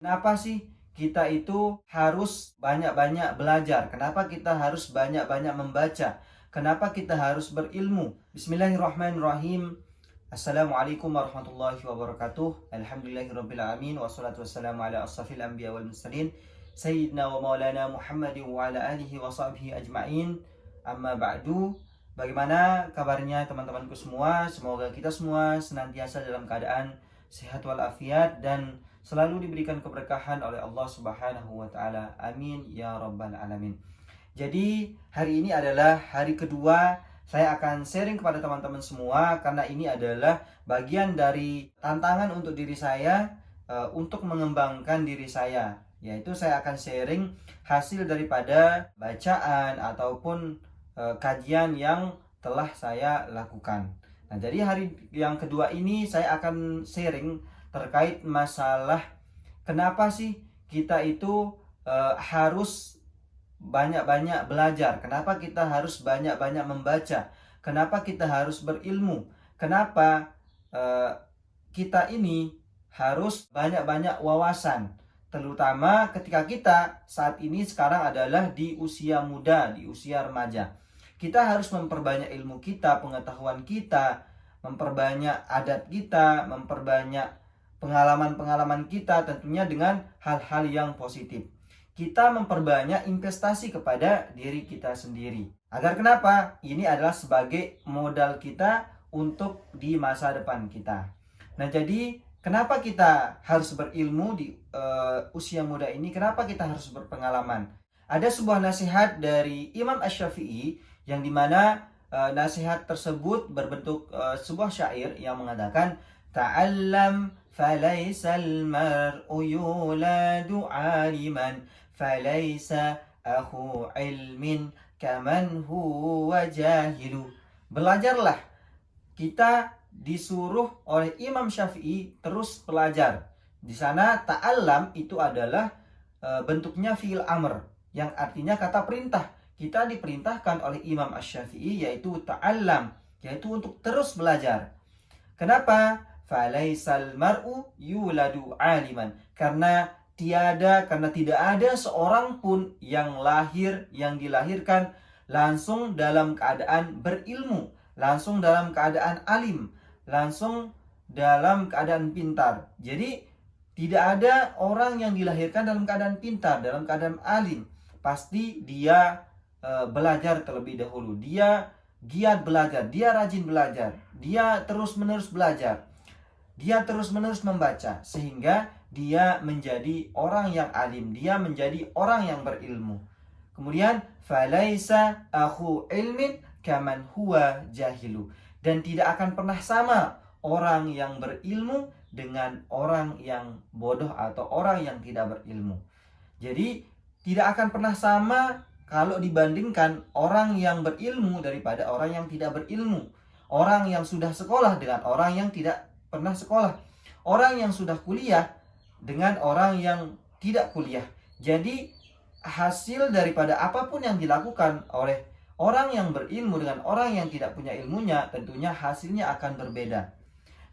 Kenapa sih kita itu harus banyak-banyak belajar? Kenapa kita harus banyak-banyak membaca? Kenapa kita harus berilmu? Bismillahirrahmanirrahim. Assalamualaikum warahmatullahi wabarakatuh. Alhamdulillahirabbil alamin wassalatu wassalamu ala asrafil anbiya wal mursalin sayyidina wa maulana Muhammadin wa ala alihi wa sahbihi ajmain. Amma ba'du. Bagaimana kabarnya teman-temanku semua? Semoga kita semua senantiasa dalam keadaan sehat walafiat dan selalu diberikan keberkahan oleh Allah Subhanahu wa taala. Amin ya rabbal alamin. Jadi, hari ini adalah hari kedua saya akan sharing kepada teman-teman semua karena ini adalah bagian dari tantangan untuk diri saya untuk mengembangkan diri saya. Yaitu saya akan sharing hasil daripada bacaan ataupun kajian yang telah saya lakukan. Nah, jadi hari yang kedua ini saya akan sharing terkait masalah kenapa sih kita itu harus banyak-banyak belajar, kenapa kita harus banyak-banyak membaca, kenapa kita harus berilmu, kenapa kita ini harus banyak-banyak wawasan, terutama ketika kita saat ini sekarang adalah di usia muda, di usia remaja. Kita harus memperbanyak ilmu kita, pengetahuan kita, memperbanyak adat kita, memperbanyak pengalaman-pengalaman kita tentunya dengan hal-hal yang positif. Kita memperbanyak investasi kepada diri kita sendiri. Agar kenapa? Ini adalah sebagai modal kita untuk di masa depan kita. Nah, jadi kenapa kita harus berilmu di usia muda ini? Kenapa kita harus berpengalaman? Ada sebuah nasihat dari Imam Asy-Syafi'i yang dimana nasihat tersebut berbentuk sebuah syair yang mengatakan ta'allam falaisal mar'u yuladu 'aliman falaisa akhu ilmin kaman huwa jahilu. Belajarlah. Kita disuruh oleh Imam Syafi'i terus belajar. Di sana ta'allam itu adalah bentuknya fi'il amr yang artinya kata perintah. Kita diperintahkan oleh Imam Asy-Syafi'i yaitu ta'allam, yaitu untuk terus belajar. Kenapa? Falaisal mar'u yuladu 'aliman. Karena tidak ada seorang pun yang dilahirkan langsung dalam keadaan berilmu, langsung dalam keadaan alim, langsung dalam keadaan pintar. Jadi tidak ada orang yang dilahirkan dalam keadaan pintar, dalam keadaan alim. Pasti dia belajar terlebih dahulu. Dia giat belajar, dia rajin belajar, dia terus-menerus belajar. Dia terus-menerus membaca sehingga dia menjadi orang yang alim, dia menjadi orang yang berilmu. Kemudian falaisa akhu ilmin kaman huwa jahilu. Dan tidak akan pernah sama orang yang berilmu dengan orang yang bodoh atau orang yang tidak berilmu. Jadi tidak akan pernah sama kalau dibandingkan orang yang berilmu daripada orang yang tidak berilmu. Orang yang sudah sekolah dengan orang yang tidak pernah sekolah. Orang yang sudah kuliah dengan orang yang tidak kuliah. Jadi hasil daripada apapun yang dilakukan oleh orang yang berilmu dengan orang yang tidak punya ilmunya, tentunya hasilnya akan berbeda.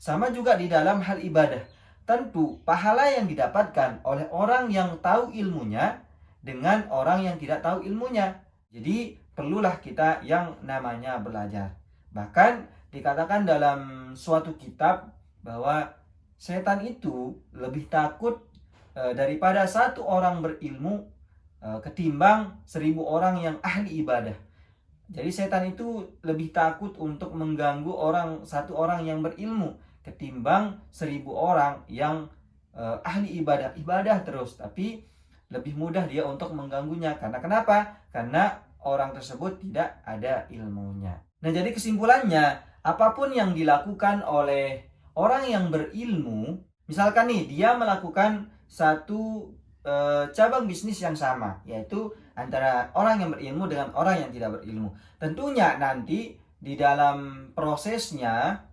Sama juga di dalam hal ibadah. Tentu pahala yang didapatkan oleh orang yang tahu ilmunya dengan orang yang tidak tahu ilmunya. Jadi perlulah kita yang namanya belajar. Bahkan dikatakan dalam suatu kitab bahwa setan itu lebih takut daripada satu orang berilmu ketimbang 1000 orang yang ahli ibadah. Jadi setan itu lebih takut untuk mengganggu satu orang yang berilmu ketimbang 1000 orang yang ahli ibadah terus, tapi lebih mudah dia untuk mengganggunya. Karena kenapa? Karena orang tersebut tidak ada ilmunya. Nah, jadi kesimpulannya, apapun yang dilakukan oleh orang yang berilmu, misalkan nih dia melakukan satu cabang bisnis yang sama, yaitu antara orang yang berilmu dengan orang yang tidak berilmu. Tentunya nanti di dalam prosesnya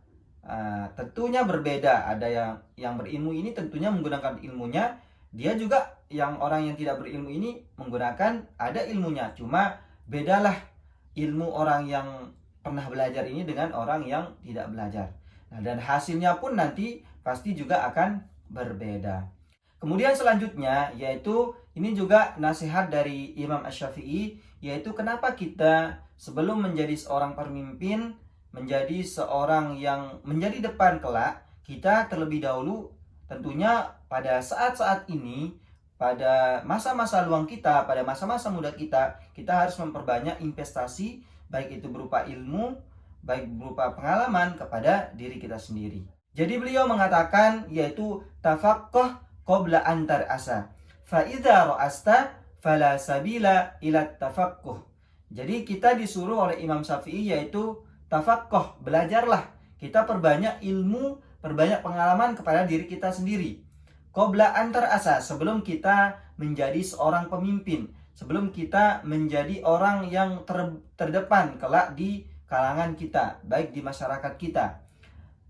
tentunya berbeda. Ada yang berilmu ini tentunya menggunakan ilmunya, dia juga yang orang yang tidak berilmu ini menggunakan ada ilmunya. Cuma bedalah ilmu orang yang pernah belajar ini dengan orang yang tidak belajar. Nah, dan hasilnya pun nanti pasti juga akan berbeda. Kemudian selanjutnya yaitu ini juga nasihat dari Imam Asy-Syafi'i, yaitu kenapa kita sebelum menjadi seorang pemimpin, menjadi seorang yang menjadi depan kelak, kita terlebih dahulu tentunya pada saat-saat ini, pada masa-masa luang kita, pada masa-masa muda kita harus memperbanyak investasi, baik itu berupa ilmu, baik berupa pengalaman kepada diri kita sendiri. Jadi beliau mengatakan yaitu tafaqqah qabla antar asa. Fa idza ra'asta fala sabila ila tafaqquh. Jadi kita disuruh oleh Imam Syafi'i yaitu tafaqqah, belajarlah. Kita perbanyak ilmu, perbanyak pengalaman kepada diri kita sendiri. Qabla antar asa, sebelum kita menjadi seorang pemimpin, sebelum kita menjadi orang yang terdepan kelak di kalangan kita, baik di masyarakat kita.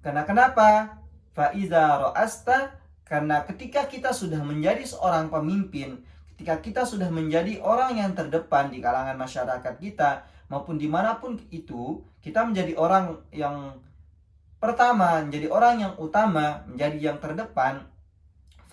Karena kenapa? Fa idza ra'asta, karena ketika kita sudah menjadi seorang pemimpin, ketika kita sudah menjadi orang yang terdepan di kalangan masyarakat kita, maupun dimanapun itu, kita menjadi orang yang pertama, menjadi orang yang utama, menjadi yang terdepan,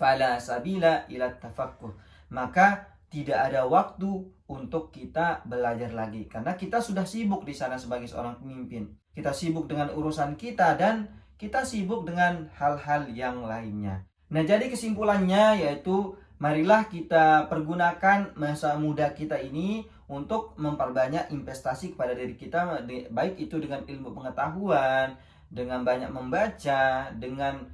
fala sabila ila tafaqquh, maka tidak ada waktu untuk kita belajar lagi, karena kita sudah sibuk di sana sebagai seorang pemimpin. Kita sibuk dengan urusan kita dan kita sibuk dengan hal-hal yang lainnya. Nah, jadi kesimpulannya yaitu marilah kita pergunakan masa muda kita ini untuk memperbanyak investasi kepada diri kita, baik itu dengan ilmu pengetahuan, dengan banyak membaca, dengan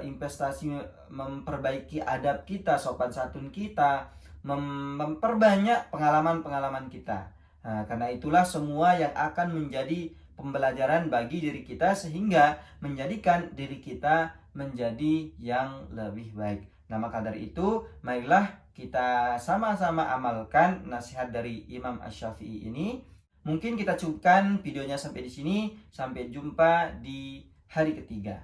investasi memperbaiki adab kita, sopan santun kita, memperbanyak pengalaman-pengalaman kita. Nah, karena itulah semua yang akan menjadi pembelajaran bagi diri kita sehingga menjadikan diri kita menjadi yang lebih baik. Nah, maka dari itu marilah kita sama-sama amalkan nasihat dari Imam Asy-Syafi'i ini. Mungkin kita cukupkan videonya sampai di sini. Sampai jumpa di hari ketiga.